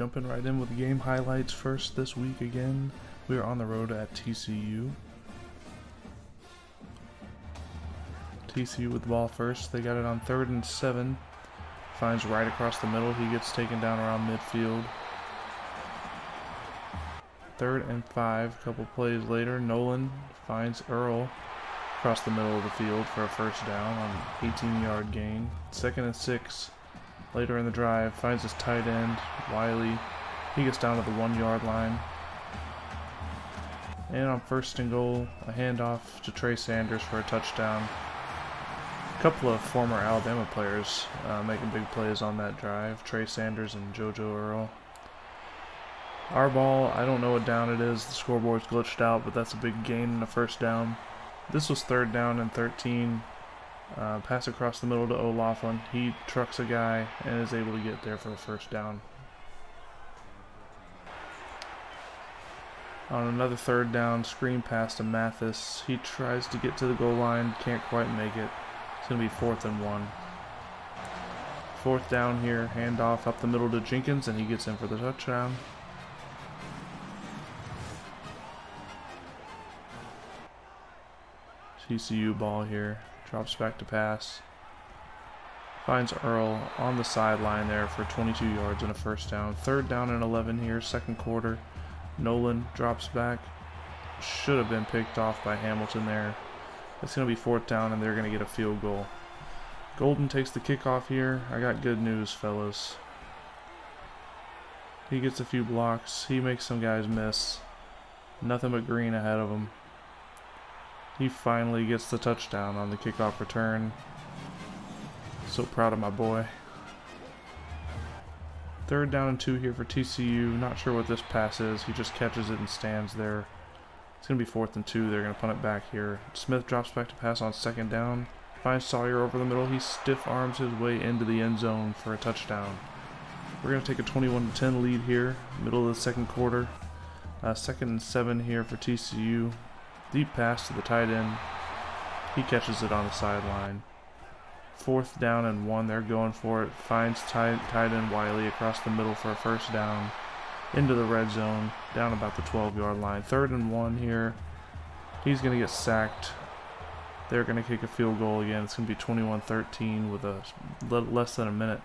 Jumping right in with game highlights first this week again. We are on the road at TCU. TCU with the ball first. They got it on 3rd and 7. Finds right across the middle. He gets taken down around midfield. 3rd and 5. A couple plays later, Nolan finds Earl across the middle of the field for a first down on an 18-yard gain. 2nd and 6. Later in the drive, finds his tight end, Wiley. He gets down to the 1-yard line. And on 1st and goal, a handoff to Trey Sanders for a touchdown. A couple of former Alabama players making big plays on that drive. Trey Sanders and JoJo Earl. Our ball, I don't know what down it is. The scoreboard's glitched out, but that's a big gain and a first down. This was 3rd down and 13. Pass across the middle to O'Laughlin. He trucks a guy and is able to get there for a first down. On another 3rd down, screen pass to Mathis. He tries to get to the goal line, can't quite make it. It's going to be 4th and 1. 4th down here, handoff up the middle to Jenkins, and he gets in for the touchdown. TCU ball here. Drops back to pass. Finds Earl on the sideline there for 22 yards and a first down. 3rd down and 11 here, 2nd quarter. Nolan drops back. Should have been picked off by Hamilton there. It's going to be 4th down and they're going to get a field goal. Golden takes the kickoff here. I got good news, fellas. He gets a few blocks. He makes some guys miss. Nothing but green ahead of him. He finally gets the touchdown on the kickoff return. So proud of my boy. 3rd down and 2 here for TCU. Not sure what this pass is. He just catches it and stands there. It's going to be 4th and 2. They're going to punt it back here. Smith drops back to pass on 2nd down. Finds Sawyer over the middle. He stiff arms his way into the end zone for a touchdown. We're going to take a 21-10 lead here. Middle of the 2nd quarter. 2nd and 7 here for TCU. Deep pass to the tight end. He catches it on the sideline. 4th down and 1. They're going for it. Finds tight end Wiley across the middle for a first down. Into the red zone. Down about the 12-yard line. 3rd and 1 here. He's going to get sacked. They're going to kick a field goal again. It's going to be 21-13 with a less than a minute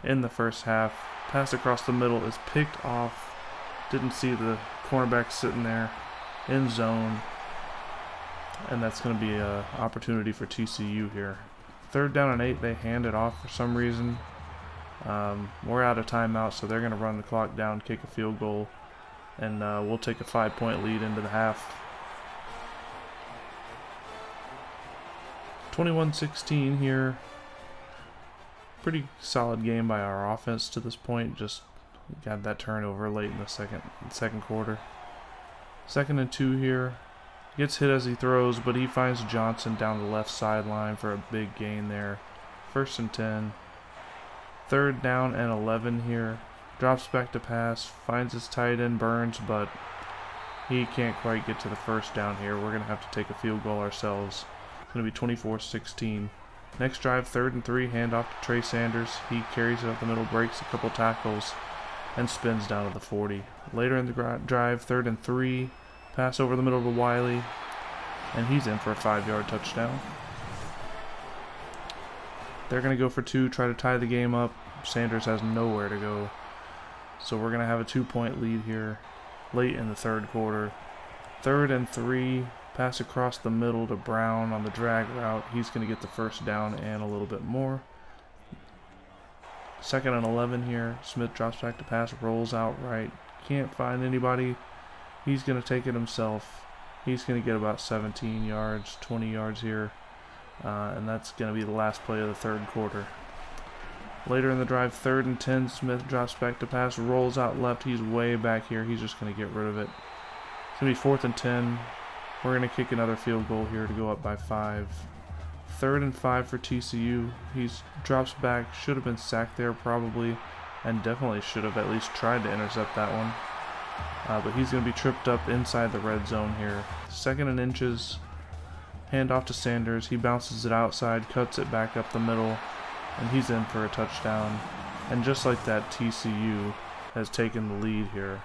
in the first half. Pass across the middle is picked off. Didn't see the cornerback sitting there. End zone. And that's going to be an opportunity for TCU here. 3rd down and 8, they hand it off for some reason. We're out of timeout, so they're going to run the clock down, kick a field goal, and we'll take a 5-point lead into the half. 21-16 here. Pretty solid game by our offense to this point. Just got that turnover late in the second quarter. 2nd and 2 here. Gets hit as he throws, but he finds Johnson down the left sideline for a big gain there. 1st and 10. 3rd down and 11 here. Drops back to pass. Finds his tight end Burns, but he can't quite get to the first down here. We're going to have to take a field goal ourselves. It's going to be 24-16. Next drive, 3rd and 3. Handoff to Trey Sanders. He carries it up the middle, breaks a couple tackles, and spins down to the 40. Later in the drive, 3rd and 3. Pass over the middle to Wiley, and he's in for a 5-yard touchdown. They're going to go for 2, try to tie the game up. Sanders has nowhere to go. So we're going to have a 2-point lead here late in the 3rd quarter. 3rd and 3, pass across the middle to Brown on the drag route. He's going to get the first down and a little bit more. 2nd and 11 here. Smith drops back to pass, rolls out right. Can't find anybody. He's going to take it himself. He's going to get about 17 yards, 20 yards here. And that's going to be the last play of the 3rd quarter. Later in the drive, 3rd and 10. Smith drops back to pass, rolls out left. He's way back here. He's just going to get rid of it. It's going to be 4th and 10. We're going to kick another field goal here to go up by 5. 3rd and 5 for TCU. He drops back. Should have been sacked there probably. And definitely should have at least tried to intercept that one. But he's going to be tripped up inside the red zone here. 2nd and inches. Hand off to Sanders. He bounces it outside, cuts it back up the middle, and he's in for a touchdown. And just like that, TCU has taken the lead here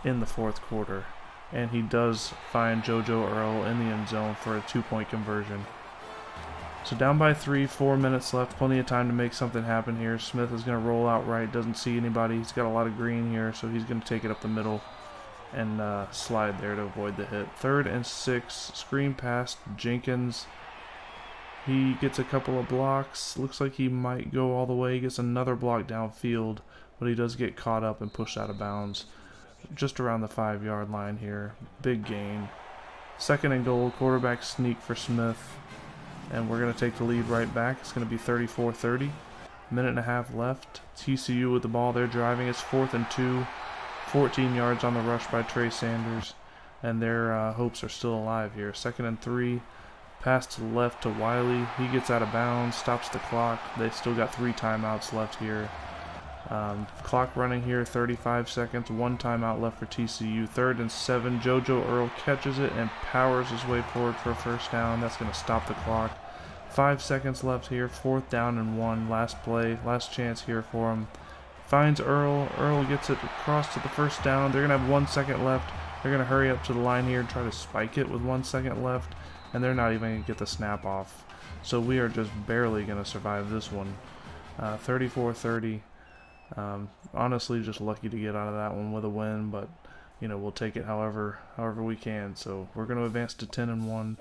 in the fourth quarter. And he does find JoJo Earl in the end zone for a 2-point conversion. So down by 3, 4 minutes left, plenty of time to make something happen here. Smith is going to roll out right, doesn't see anybody. He's got a lot of green here, so he's going to take it up the middle and slide there to avoid the hit. 3rd and 6, screen pass, Jenkins. He gets a couple of blocks. Looks like he might go all the way. He gets another block downfield, but he does get caught up and pushed out of bounds just around the 5-yard line here. Big gain. 2nd and goal, quarterback sneak for Smith. And we're going to take the lead right back. It's going to be 34-30. Minute and a half left. TCU with the ball. They're driving. It's 4th and 2. 14 yards on the rush by Trey Sanders. And their hopes are still alive here. 2nd and 3. Pass to the left to Wiley. He gets out of bounds. Stops the clock. They still got 3 timeouts left here. Clock running here. 35 seconds. 1 timeout left for TCU. 3rd and 7. JoJo Earl catches it and powers his way forward for a first down. That's going to stop the clock. 5 seconds left here. 4th down and 1. Last play. Last chance here for him. Finds Earl. Earl gets it across to the first down. They're going to have 1 second left. They're going to hurry up to the line here and try to spike it with 1 second left. And they're not even going to get the snap off. So we are just barely going to survive this one. 34-30. Honestly, just lucky to get out of that one with a win, but you know, we'll take it however we can. So we're going to advance to 10-1,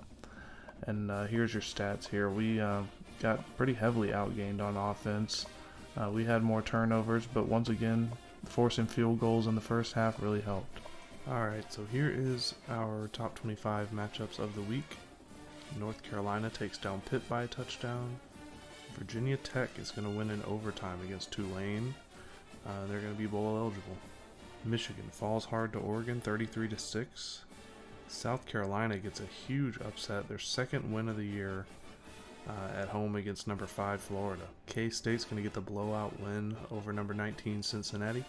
and here's your stats here. We got pretty heavily outgained on offense. We had more turnovers, but once again, forcing field goals in the first half really helped. Alright, so here is our top 25 matchups of the week. North Carolina takes down Pitt by a touchdown. Virginia Tech is going to win in overtime against Tulane. They're going to be bowl eligible. Michigan falls hard to Oregon 33-6. South Carolina gets a huge upset, their 2nd win of the year at home against number 5 Florida. K-State's going to get the blowout win over number 19 Cincinnati.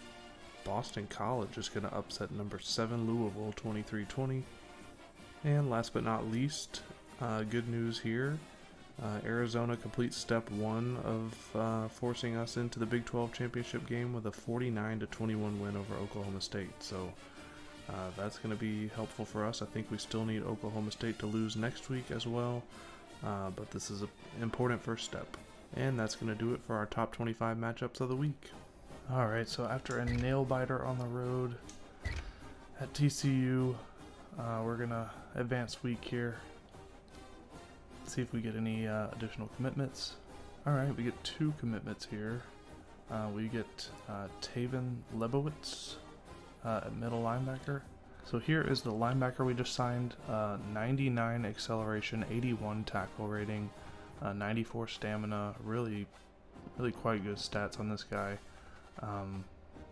Boston College is going to upset number 7 Louisville 23-20. And last but not least, good news here. Arizona completes step 1 of forcing us into the Big 12 championship game with a 49-21 win over Oklahoma State. So that's going to be helpful for us. I think we still need Oklahoma State to lose next week as well, but this is an important first step. And that's going to do it for our top 25 matchups of the week. Alright, so after a nail-biter on the road at TCU, we're going to advance week here. See if we get any additional commitments. Alright, we get 2 commitments here. We get Taven Lebowitz at middle linebacker. So here is the linebacker we just signed. 99 acceleration, 81 tackle rating, 94 stamina. Really quite good stats on this guy.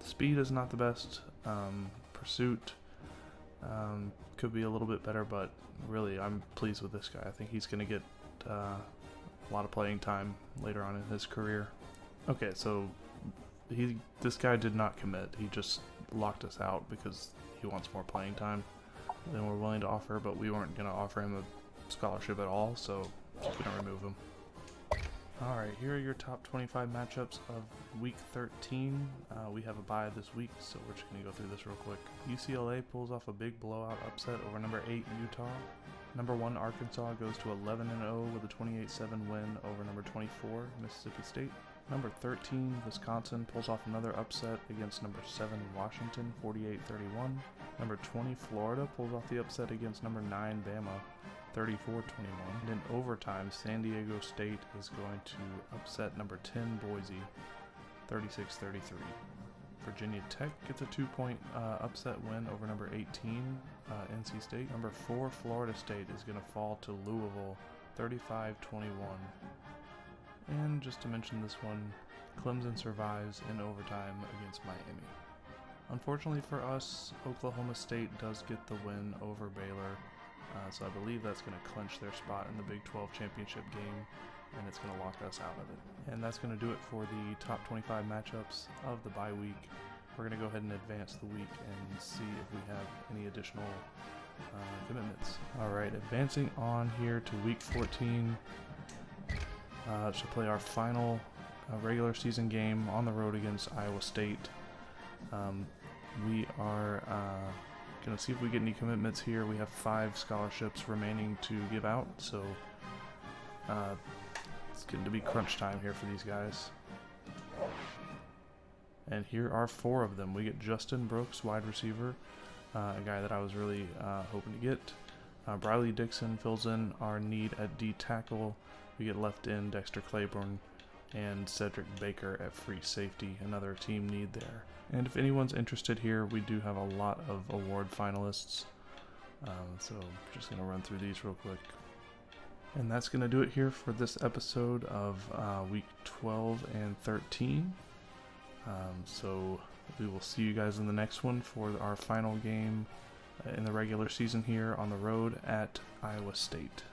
Speed is not the best. Pursuit could be a little bit better, but really I'm pleased with this guy. I think he's going to get a lot of playing time later on in his career. Okay, so this guy did not commit. He just locked us out because he wants more playing time than we're willing to offer, but we weren't going to offer him a scholarship at all, so just going to remove him. Alright, here are your top 25 matchups of week 13. We have a bye this week, so we're just going to go through this real quick. UCLA pulls off a big blowout upset over number 8 Utah. Number 1 Arkansas goes to 11-0 with a 28-7 win over number 24 Mississippi State. Number 13 Wisconsin pulls off another upset against number 7 Washington 48-31. Number 20 Florida pulls off the upset against number 9 Bama 34-21. And in overtime, San Diego State is going to upset number 10 Boise 36-33. Virginia Tech gets a 2-point upset win over number 18 NC State. Number 4 Florida State is going to fall to Louisville 35-21. And just to mention this one, Clemson survives in overtime against Miami. Unfortunately for us, Oklahoma State does get the win over Baylor. So I believe that's going to clinch their spot in the Big 12 championship game, and it's going to lock us out of it. And that's going to do it for the top 25 matchups of the bye week. We're going to go ahead and advance the week and see if we have any additional commitments. Alright, advancing on here to week 14. To play our final regular season game on the road against Iowa State. We are going to see if we get any commitments here. We have 5 scholarships remaining to give out, so it's getting to be crunch time here for these guys. And here are 4 of them. We get Justin Brooks, wide receiver, a guy that I was really hoping to get. Briley Dixon fills in our need at D tackle. We get left in Dexter Claiborne and Cedric Baker at free safety, another team need there. And if anyone's interested here, we do have a lot of award finalists. So just going to run through these real quick. And that's going to do it here for this episode of week 12 and 13. So we will see you guys in the next one for our final game in the regular season here on the road at Iowa State.